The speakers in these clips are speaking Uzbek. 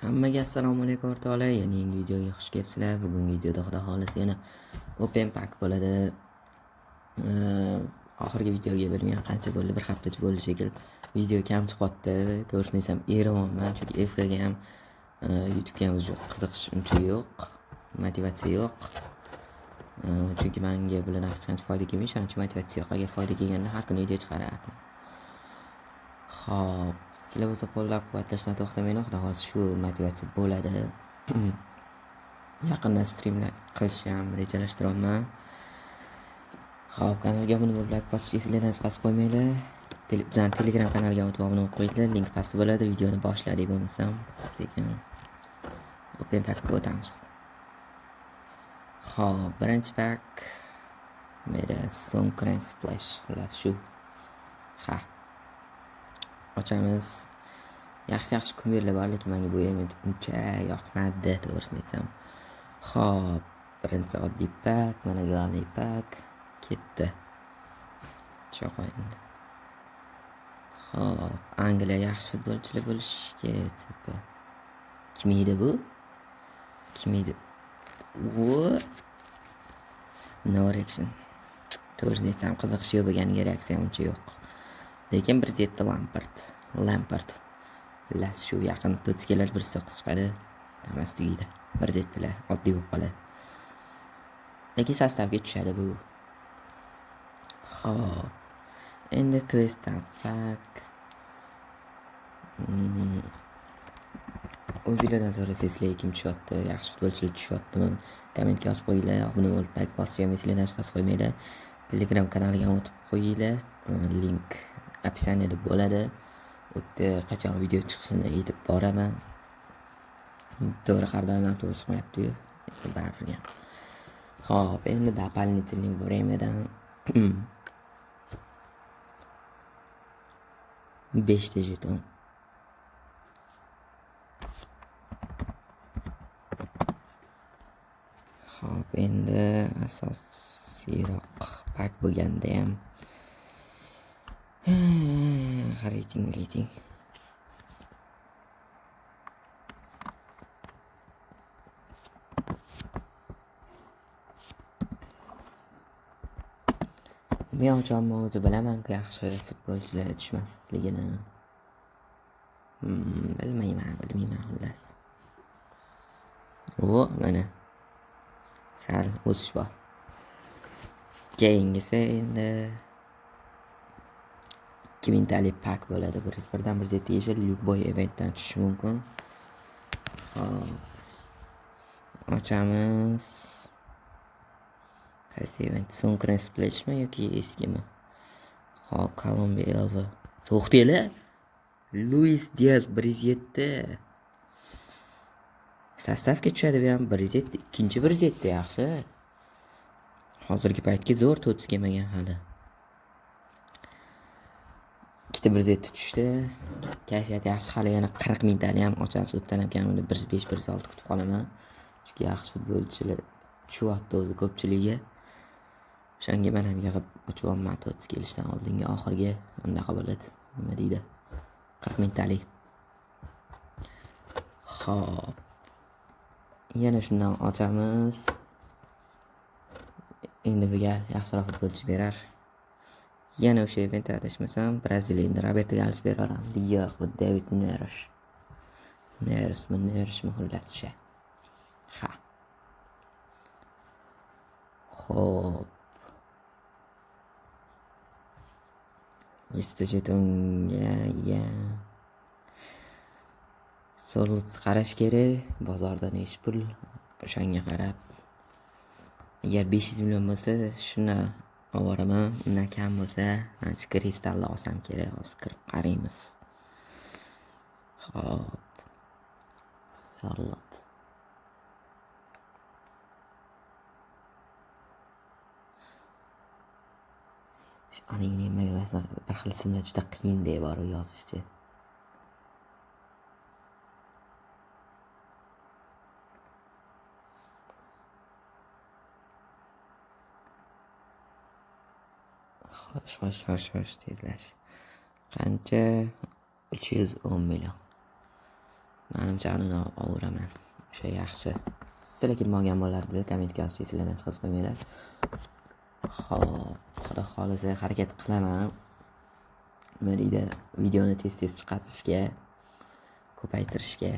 Hammaga assalomu alaykum o'rtoqlar. Yana yangi videoga xush kelibsizlar. Bugungi videoda xudo xohlasa yana open pack bo'ladi. Oxirgi videoga bilmagan qancha bo'ldi, bir haftacha bo'ldi shekilli. Video kam chiqyapti. To'g'risini aytsam, eramanman, chunki FK ga ham YouTube ga ham qiziqish uncha yo'q, motivatsiya yo'q. Chunki menga bilan hech qancha foyda kelmaydi, shuning uchun motivatsiya yo'q. Agar foyda kelganda har kuni video chiqarardim. Xo'p, sizlar o'zi qo'llab-quvvatlashdan to'xtamanglar. Xudo xohlasa shu motivatsiya bo'ladi. Yaqinda streamlar qilishni ham rejalashtiryapman. Xo'p, kanalga obuna bo'lib, like bosishni bosib qo'ymanglar. Bizning Telegram kanaliga o'tib obuna bo'lib qo'yinglar. Link pastda bo'ladi. Videoni boshladik bo'lmasam, sekin open packga o'tamiz. Xo'p, birinchi pack meda Sunken Splash xullas shu. Ha. Ochamiz. Yaxshi kumerlar bor, lekin menga bu element uncha yoqmadi, to'g'risini aytsam. Xo'p, birinchi oddiy pak, mana glavniy pak ketdi. Cho'qoyindi. Xo'p, Angliya yaxshi futbolchilar bo'lishi kerak. Kim edi bu? No reaction. To'g'risini aytsam, qiziqish yo'q bo'lganiga reaksiya uncha yo'q. Lekin bir zetda Lampard. Las shu yaqin to'tskilar 1.9 chiqadi. Hammasi tugaydi. Bir zetdilar, oddiy bo'lib qoladi. Lekin sostavga tushadi bu. Xo'p. Endi Crystal Pack. O'zingizlardan so'rasangizlar, kim tushyapti, yaxshi futbolchilar tushyaptimi? Kommentga yozib qo'yinglar. Obuna bo'lib, like bosishni ham hech qo'ymanglar. Telegram kanaliga ham o'tib qo'yinglar. Link opsiyaniyada bo'ladi. U yerda qachon video chiqishini aytib boraman. To'g'ri har doim ham to'g'ri chiqmayapti-yu. Baribir. Xo'p, endi дополнительный времяdan 5 ta jeton. Xo'p, endi asosiyroq pak bo'lganda ham rating. Men o'zim bilaman-ku yaxshi futbolchilar tushmasligini. Bilmayman xullas. Mana sal o'sish bor. Keyingisi endi 2000 talik pak bo'ladi. Birdan bir zetgacha любой eventdan tushishi mumkin. Xo'p. Ochamiz. Qaysi event? Sunken Splashmi yoki eskimi? Xo'p, Kolumbiya Elva. To'xtanglar. Luis Diaz 107. Sostavga tushadi bu ham 107, ikkinchi 107 yaxshi. Hozirgi paytga zo'r to'ts kelmagan hali. Ikkita 107 tushdi. Kayfiyat yaxshi, hali yana 40 ming tali ham ochamiz. O'tdan ham kamida 105, 106 kutib qolaman. Chunki yaxshi futbolchilar tushyapti o'zi ko'pchiligi. O'shanga men ham yig'ib ochyapman to'ts kelishdan oldingi oxirgi unaqa bo'ladi. Nima deydi? 40 ming tali. Xo'p. Yana shundan ochamiz. Endi bu gal yaxshiroq futbolchi berar. Yana o'sha event adashmasam, Braziliyani Roberto Carlos beraram. Yo'q, bu David Neres. Neresmi xullas o'sha. Ha. Xo'p. Jetonga so'rlik qarash kerak. Bozorda necha pul? O'shanga qarab. Agar 500 million bo'lsa, shuni olaraman. Undan kam bo'lsa, ancha kristalni olsam kerak. Hozir kirib qaraymiz. Xo'p. So'rlik. Aning nimaga rasman bir xil ismlar juda qiyin deb bor yozishchi. Xo'sh, tezlash. Qancha? 310 million. Menimcha uni ovuraman. O'sha yaxshi. Sizlar kim olgan bo'lardi? Kommentga yozinglar, chiqib qo'ymanglar. Xo'p, xudo xolisa harakat qilaman. Nima deydi? Videoni tez chiqarishga, ko'paytirishga.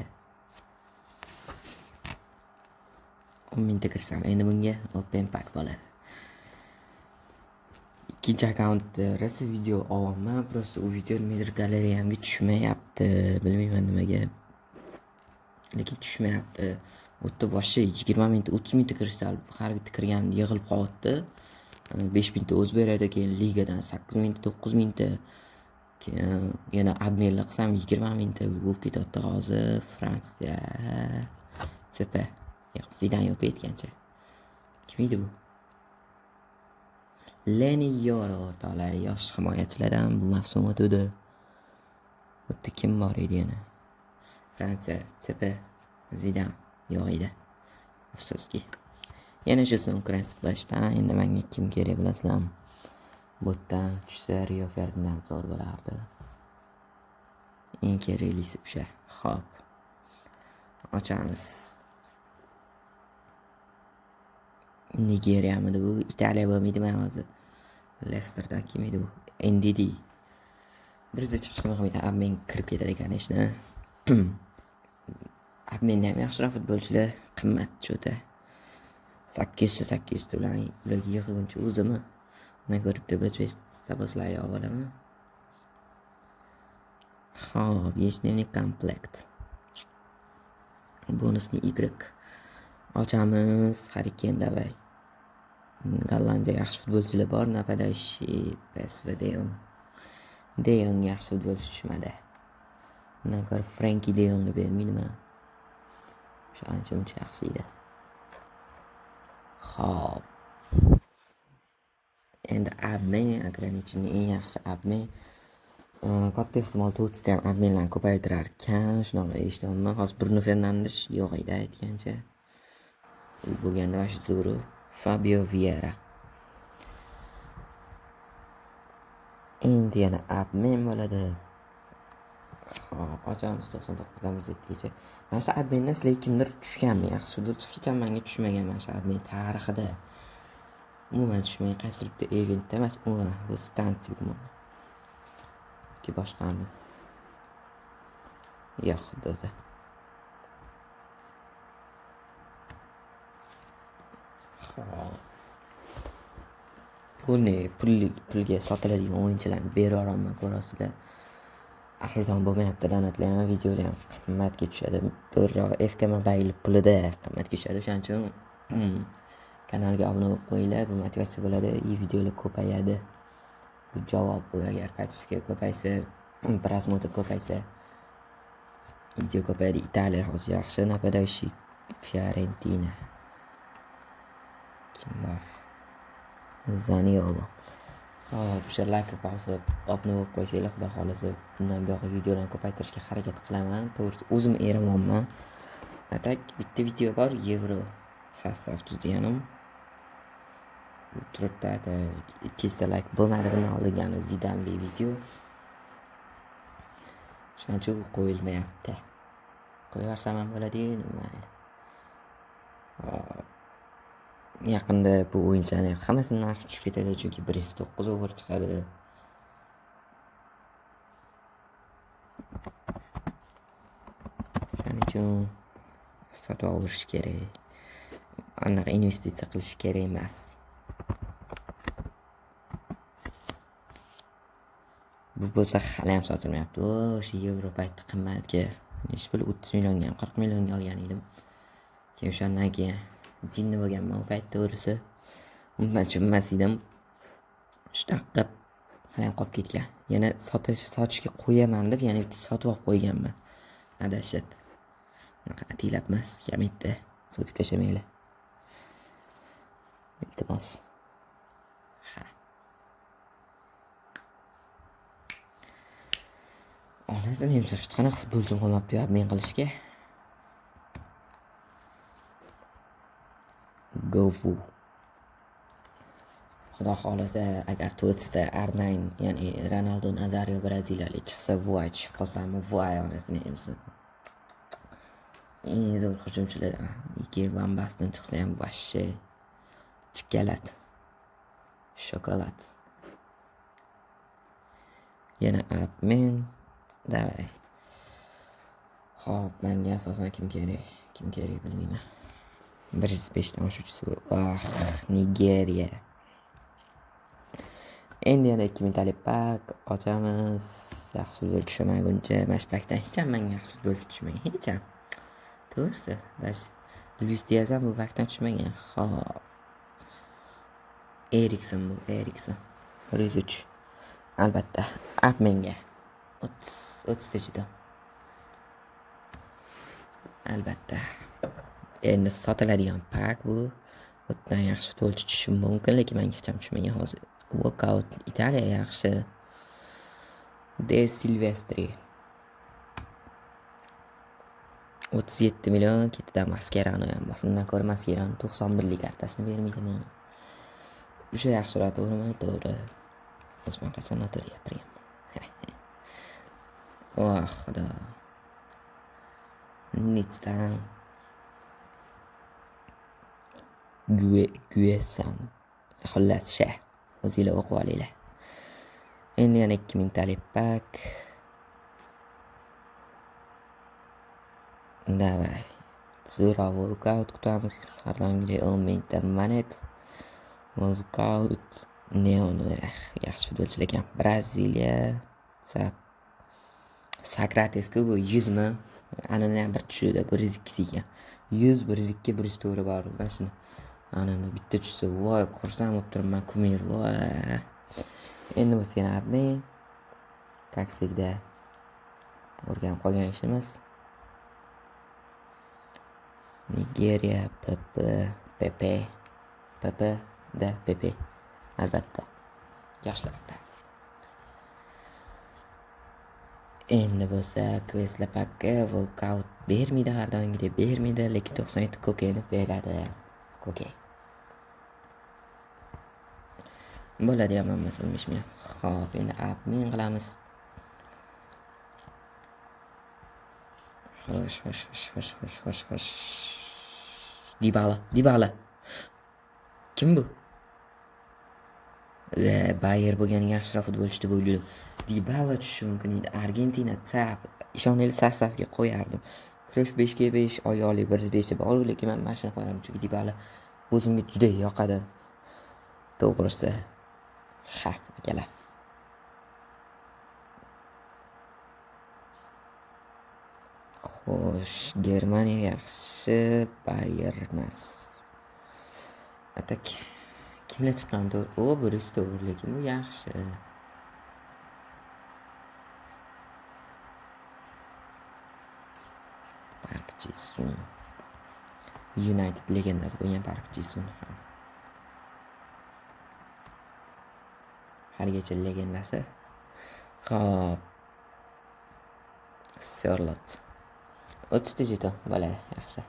10 mingta kirsam, endi bunga open pack bo'ladi. Ikkinchi akkauntda rosa video olaman, просто u video nimadir galereyamga tushmayapti. Bilmayman nimaga. Lekin tushmayapti. O'tda boshqa 20 mingta, 30 mingta kirsa, har bitta kirgan yig'ilib qolyapti. 5 mingta o'z beradi, keyin ligadan 8 mingta, 9 mingta. Keyin yana adminlar qilsam 20 mingta bo'lib ketyapti hozir. Fransiya CP. Zidan yo'q aytgancha. Kim edi bu? Leni Yoro o'rtoqlar, yosh himoyachilardan bu mavsum o'tdi. O'tda kim bor edi yana? Fransiya CP Zidan yo'q edi. Afsuski. Yana shu so'ng Splash'dan endi menga kim kerak bilasizlarmi? Botdan tushsa Rio Ferdinand zo'r bo'lardi. Eng keraklisi o'sha. Xo'p. Ochamiz. Nigeriyamidi bu? Italiya bo'lmaydimi hozir? Leicesterdan kim edi bu? NDD. Bir o'zi chiqishni qilmaydi. Abmen kirib ketar ekan ishni. Abmendan ham yaxshiroq futbolchilar qimmat cho'ta. 800 bilan ularga yig'ilguncha o'zimi nima ko'ribdi biz sabozlay olaman. Xo'p, ежедневный komplekt. Bonusni Y. Ochamiz. Hariken davay. Gollandiya yaxshi futbolchilar bor, napadashi PSV De Jong. De Jong yaxshi futbolchi tushmadi. Undan ko'ra Frenkie De Jongga bermayman. O'sha ancha yaxshi edi. Xo'p. Endi Abmen ограниченный eng yaxshi Abmen. Katta ehtimol to'rtta ham Abmenlarni ko'paytirar ekan. Shunaqa eshitaman. Hozir Bruno Fernandes yo'q edi aytgancha. U bo'lganda vash zo'ru. Fabio Vieira. Endi yana Abmen bo'ladi. Xo'p, ochamiz 99 dan bizgacha. Mana shu Abmendan sizlar kimdir tushganmi? Yaxshi futbolchi hech ham menga tushmagan mana shu Abmen tarixida. Umuman tushmagan, qaysidir eventda emas, umuman bu stansiya. Ki boshqami? Yo'q, xudoda. Pulga sotiladigan o'yinchilarni beraveramman, ko'rasizlar. Arzon bo'lmayapti, donatlar ham, videolar ham qimmatga tushadi. To'g'riroq FK Mobile pulida qimmatga tushadi. Shuning uchun kanalga obuna bo'lib qo'yinglar, bu motivatsiya bo'ladi, videolar ko'payadi. Bu javob bu, agar podpiska ko'paysa, prosmotr ko'paysa, video ko'payadi. Italiya hozir yaxshi, napadashi Fiorentina. Kim bor? Zaniolo. Hop, o'sha like bosib, obuna bo'lib qo'ysanglar, xudo xolasa, bundan buyoqqa videolarni ko'paytirishga harakat qilaman. To'g'risi, o'zim eramonman. Atak bitta video bor, Euro sastav tuzganim. Bu turibdi, ikkita like bo'lmadi, bundan olingan Zidanli video. Shuning uchun qo'yilmayapti. Qo'yaversam ham bo'ladi-yu, mayli. Yaqinda bu o'yinchilarning hammasining narxi tushib ketadi, chunki 109 over chiqadi. Shuning uchun sotib olish kerak. Anaqa investitsiya qilish kerak emas. Bu bo'lsa hali ham sotilmayapti. O'sha Yevropa aytdi qimmatga. Nech pul 30 millionga ham 40 millionga olgan edim. Keyin o'shandan keyin jinni bo'lganman u payt, to'g'risi. Umuman tushunmas edim. Shunaqa hali ham qolib ketgan. Yana sotishga qo'yaman deb, yana bitta sotib olib qo'yganman. Adashib. Bunaqa atilab emas, kamitda sotib tashamanglar. Iltimos. Onasini ham hech qanaqa futbolchim qolmabdi men qilishga. Gofu. Xudo xolasa, agar to'rtta R9, ya'ni Ronaldo, Nazario, Braziliyalik chiqsa, voy tushib qolsam, voy onasini ham eng zo'r hujumchilardan. Ikki Van Basten chiqsa ham vashshe chikalat. Shokolad. Yana men davay. Hop, menga asosan kim kerak? Kim kerak bilmayman. 105 dan oshuvchisi. Nigeriya. Endi yana 2 mingtalik pak ochamiz. Yaxshi futbol tushmaguncha mashpakdan hech ham menga yaxshi futbol tushmagan. Hech ham. To'g'risi, dash Luis Diaz ham bu pakdan tushmagan. Hop. Erikson. 103. Albatta, menga 30 juda. Albatta. Endi sotiladigan pak bu. Bundan yaxshi futbolchi tushishi mumkin, lekin menga hech ham tushmagan hozir. Workout Italiya yaxshi. De Silvestri 37 million, ketidan Mascherano ham bor. Undan ko'ra Mascherano 91 lik kartasini bermaydimi? O'sha yaxshiroq, to'g'rimi? To'g'ri. O'zman qachon noter gapiryapman. Xudo. Nitsdan Guesan. Xullas o'zinglar o'qib olinglar. Endi yana 2000 talik pak. Davay. Zo'ra workout kutamiz. Har doimgidek 10 mingta monet. Workout Neon yaxshi futbolchilar ekan. Braziliya. Sokratesku bu 100 mi? Anani ham bir tushida 102 ekan. 100, 102, 104 bor. Mana shuni. Anani bitta tushsa, voy, xursand bo'lib turibman, kumir, voy. Endi biz yana men taksikda o'rganib qolgan ishimiz. Nigeriya, Pepe. Albatta. Yoshlarda. Endi bo'lsa Questlar pakka workout bermaydi, har doimgidek bermaydi, lekin 97 kokeyni beradi. Kokey. Bo'ladi ham hammasi bilmishmi? Xo'p, endi men qilamiz. Xo'sh. Dibala. Kim bu? Bayer bo'lgani yaxshiroq futbolchi deb o'yladim. Dibala tushishi mumkin edi. Argentina tap. Ishoninglar, sastavga qo'yardim. Krush 5 ga 5, oyoqli 105 deb olib, lekin men mashina qo'yardim, chunki Dibala o'zimga juda yoqadi. To'g'risi. Akalar. Xo'sh, Germaniya yaxshi, Bayer emas. Atak kimlar chiqqan? Birisi to'g'ri, lekin bu yaxshi. Park Ji-sung. United legendasi bo'lgan Park Ji-sung ham. Haligacha legendasi. Xo'p. Sörlot. 30 jeton bo'ladi, yaxshi.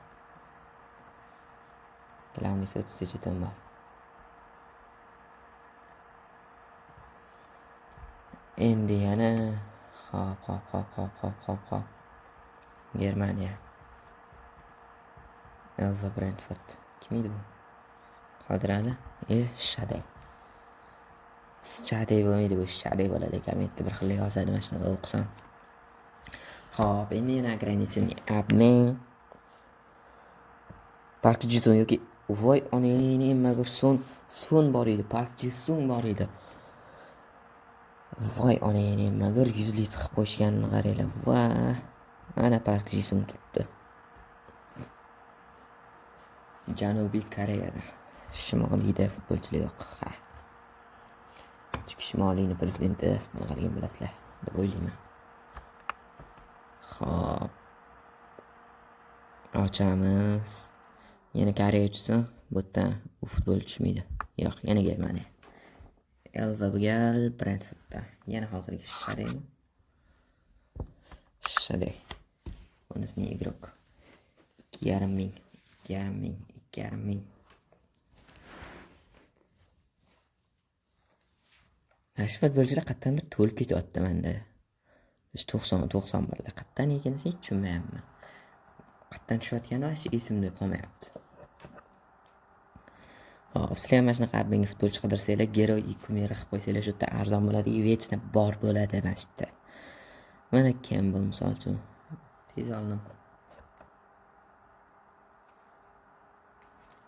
Qilamiz 30 jeton bor. Endi yana hop. Germaniya. Elva Brentford. Kim edi bu? Qodirali? Shadey bo'lmaydi bu, Shadey bo'ladi ekan. Bitta bir xil yozadi mana shunaqa o'qisam. Xo'p, endi yana ограниченный обмен. Park Ji-sung yoki voy onangni mag'ur son bor edi, Park Ji-sung bor edi. Voy onangni mag'ur 100 lik qilib qo'yishganini qaranglar. Va mana Park Ji-sung turibdi. Janubiy Koreyada. Shimoliyda futbolchilar yo'q. Chunki Shimoliyning prezidenti nimaligini bilasizlar deb o'ylayman. Xo'p. Ochamiz. Yana Koreyachisi, bu yerda u futbol tushmaydi. Yo'q, yana Germaniya. Elva Bugal Brentfordda. Yana hozirgi Shadey. Bunisining igrok. 2,5 ming. 2,5 ming. Yaxshi futbolchilar qattandir to'lib ketyapti menda. 90 birda qattan ekan hech tushunmayapman. qayerdan tushayotgani hech esimda qolmayapti. Hop, sizlar ham mana shunaqa menga futbolchi qidirsanglar, Geroy и Kumera qilib qo'ysanglar, shu yerda arzon bo'ladi, и vechna bor bo'ladi mana shu yerda. Mana Campbell misol uchun. Tez oldim.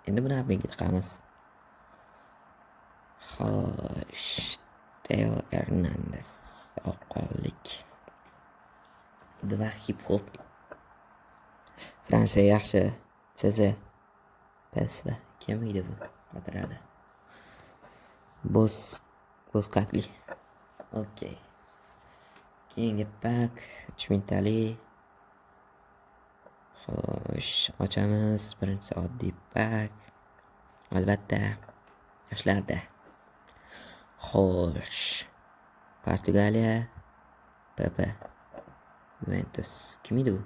Endi buni menga tiqamiz. Xo'sh, Teo Hernandez oqollik. Dva hip hop. Fransiya yaxshi. Siz PSV kim edi bu? Xotirada. Boskakli. Okey. Keyingi pak 3 mingtalik. Xo'sh, ochamiz. Birinchisi oddiy pak. Albatta yoshlarda. Xo'sh. Portugaliya. Pepe. Juventus. Kim edi bu?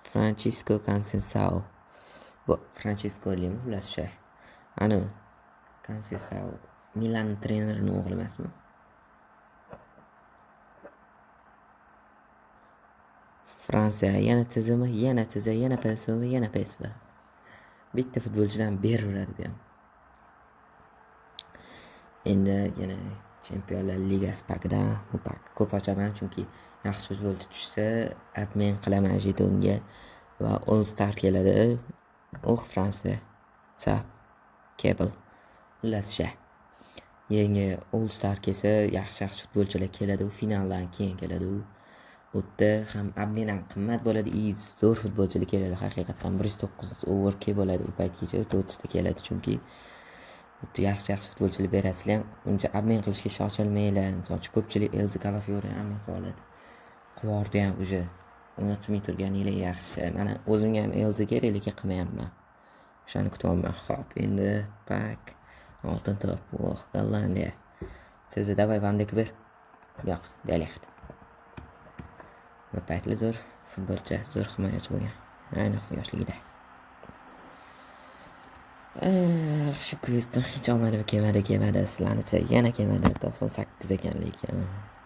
Francisco Conceição. Bu Francisco Lima xullas Ana Conceição Milan trenerining o'g'li emasmi? Fransiya yana tizimi, yana PSV, yana PSV. Bitta futbolchidan beraveradi bu ham. Endi yana Chempionlar Ligasi pakidan bu pak ko'p ochaman, chunki yaxshi futbolchi tushsa, men qilaman jetonga va All Star keladi. Fransiya. Cable. Xullas yangi All Star kelsa, yaxshi futbolchilar keladi, u finaldan keyin keladi u. O'tda ham obmen ham qimmat bo'ladi, zo'r futbolchilar keladi. Haqiqatan 109 overga bo'ladi u paytgacha, 30 ta keladi, chunki yaxshi futbolchilar berasizlar ham uncha obmen qilishga shoshilmanglar. Masalan, ko'pchilik Elzi Kalafiori ham qoladi. Quvurdi ham uje. Uni qilmay turganinglar yaxshi. Mana o'zimga ham Elzi kerak, lekin qilmayapman. O'shani kutyapman. Xo'p, endi pak oltin to'p. Gollandiya. Siz davay Van Dijk ber. Yo'q, Delicht. Bu paytli zo'r futbolchi, zo'r himoyachi bo'lgan. Ayniqsa yoshligida. Shu kuzda hech omadi kelmadi. Sizlarnicha yana kelmadi. 98 ekan lekin.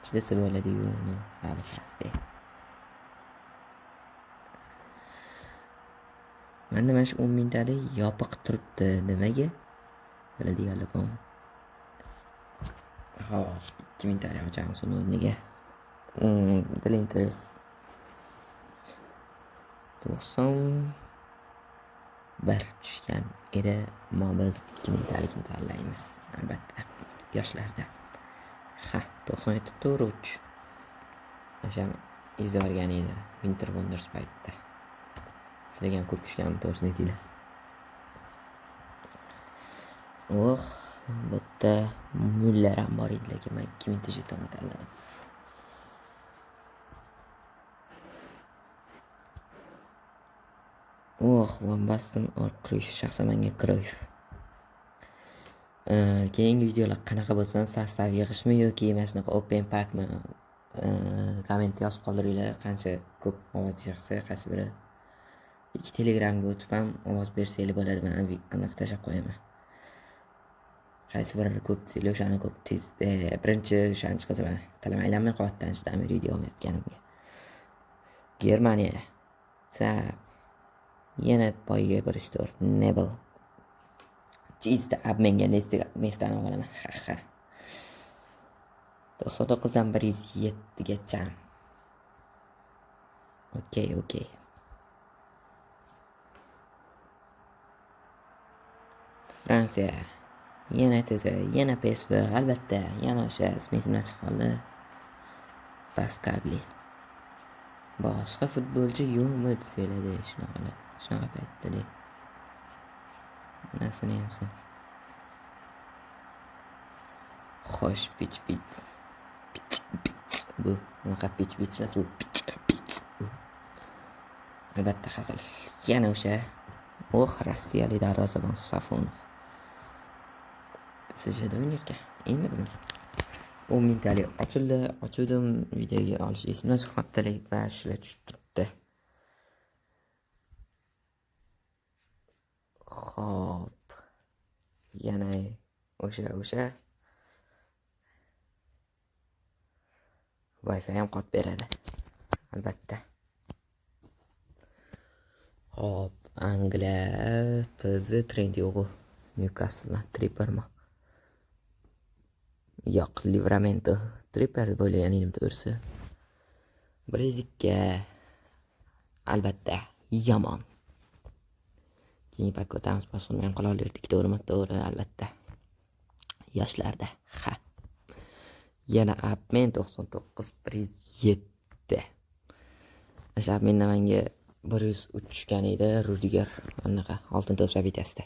Chidasa bo'ladi-yu, abi pastda. Mana shu 10 mingtalik yopiq turibdi. Nimaga? Biladiganlar bormi? Hop, 2 mingtalik ochamiz uni o'rniga. Del interes. 91 tushgan edi. Biz 2 mingtalikni tanlaymiz, albatta. Yoshlarda. 97 to'ruch. O'sha izlagan edi. Winter Wonders paytda. Sizlarga ham ko'p tushgan, to'g'risini aytinglar. Bitta Müller ham bor edi, lekin men 2 mingta jeton tanladim. Van Basten or Cruyff, shaxsan menga Cruyff. Keyingi videolar qanaqa bo'lsa, sastav yig'ishmi yoki mana shunaqa open packmi? Komment yozib qoldiringlar, qancha ko'p ovoz yig'sa, qaysi biri. Telegramga o'tib ham ovoz bersanglar bo'ladi, men aniq tashab qo'yaman. Qaysi biri ko'p desanglar, o'shani ko'p tez birinchi o'shani chiqazaman. Talamaylarmi qo'yatdan shidamli video etganimga. Germaniya. Yana poyga birishdir. Nebel. Chizda abmenga nesdan olaman. 99 dan 107 gacha. Okey. Fransiya. Yana PSV, albatta. Yana o'sha ismimdan chiqoldi. Boskakli. Boshqa futbolchi yo'qmi desanglar, shunaqa paytda. Nasini hamsa. Xo'sh, pitch. Bu unaqa pitch emas, bu pitch. Albatta Hazal. Yana o'sha rossiyalik darvozabon Safonov. Sizda o'ynayotgan. Endi buni 10 mingtalik ochuvdim, videoga olish esimdan chiqmabdi va shular tushib turibdi. Xo'p. Yana o'sha Wi-Fi ham qot beradi. Albatta. Hop, Angliya PSV Trendyol Newcastle Trippermi? Yo'q, Livramento Tripper deb o'ylagan edim to'g'risi. 1-2 albatta yomon. Keyingi pakka o'tamiz, boshqa ham qola olardik, to'g'rimi? To'g'ri, albatta. Yoshlarda. Ha. Yana Abmen 99 107. O'sha Abmendan menga 103 tushgan edi, Rudiger anaqa oltin to'p sabitasida.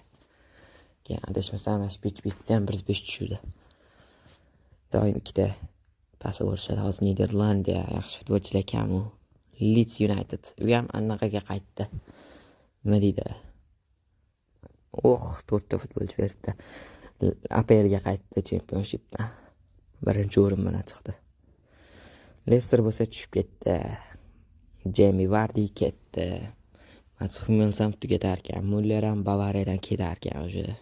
Keyin adashmasam, mana shu bitda ham 105 tushdi. Doim ikkita pas o'rishadi. Hozir Niderlandiya yaxshi futbolchilar kam u. Leeds United u ham anaqaga qaytdi. Nima deydi? 4 ta futbolchi beribdi. APLga qaytdi, Championshipdan. Birinchi o'rin bilan chiqdi. Leicester bo'lsa tushib ketdi. Jamie Vardy ketdi. Mats Hummels ham tugatar ekan. Muller ham Bavariyadan ketar ekan o'sha.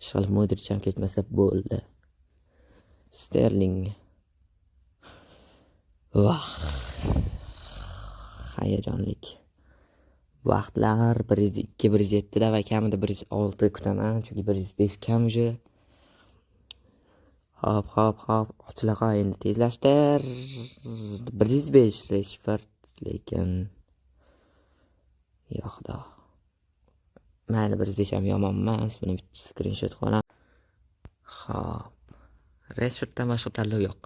Ishqilib Modric ham ketmasa bo'ldi. Sterling. Hayajonlik. Vaqtlar 102, 107 da va kamida 106 kutaman, chunki 105 kam o'sha. Hop, ochilaqa endi tezlashtir. 105 Rashford, lekin yo'qda. Mayli 105 ham yomon emas, buni bitta screenshot qo'yam. Hop. Rashforddan boshqa tanlov yo'q.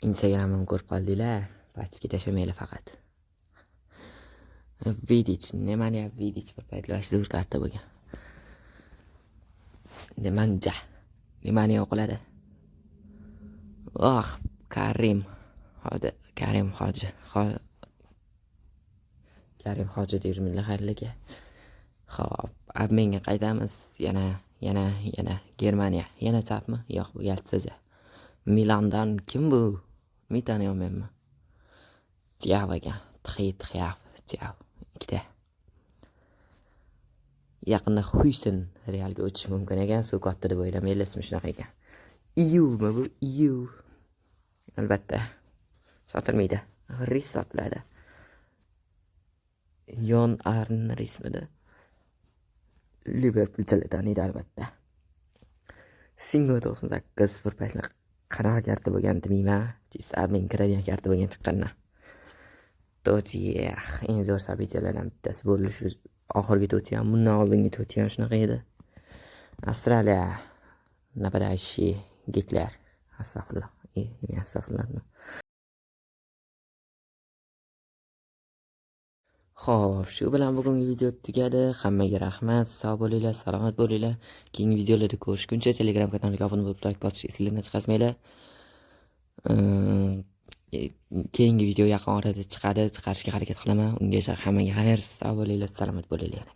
Instagram'imni ko'rib qoldinglar, pastga tashlamanglar faqat. Vidic, nimani Vidic bir paytlar zo'r karta bo'lgan. Nemanja. Nimani o'qiladi? Karim. Hadi, Karim Hoji deyirmilar xayrliga. Xo'p, Abmenga qaytamiz. Yana Germaniya. Yana sapmi? Yo'q, bu galtsiz. Milandan kim bu? Taniyolmayman. Tiavaga. Tiav. Ikkita. Yaqinda Huysen Realga o'tishi mumkin ekan, suv katta deb o'ylamayman, ismi shunaqa ekan. EU'mi bu? EU. Albatta. Sotilmaydi. Ris sotiladi. Yon Arn rismida. Liverpool tanidi albatta. Singo 98 bir paytlar qanaqa karta bo'lgan bilmayman. Chista men kiradigan karta bo'lgan chiqqandan. To'ti eng zo'r sabitlardan bittasi bo'ldi shu oxirgi to'ti ham, bundan oldingi to'ti ham shunaqa edi. Avstraliya napadashi Gitler. Astagfirullah. Xo'p, shu bilan bugungi video tugadi. Hammaga rahmat, sog' bo'linglar, salomat bo'linglar. Keyingi videolarda ko'rishguncha Telegram kanaliga obuna bo'lib like bosishni esingizdan chiqarmanglar. Keyingi video yaqin orada chiqarishga harakat qilaman. Ungacha hammaga xayr, sog' bo'linglar, salomat bo'linglar.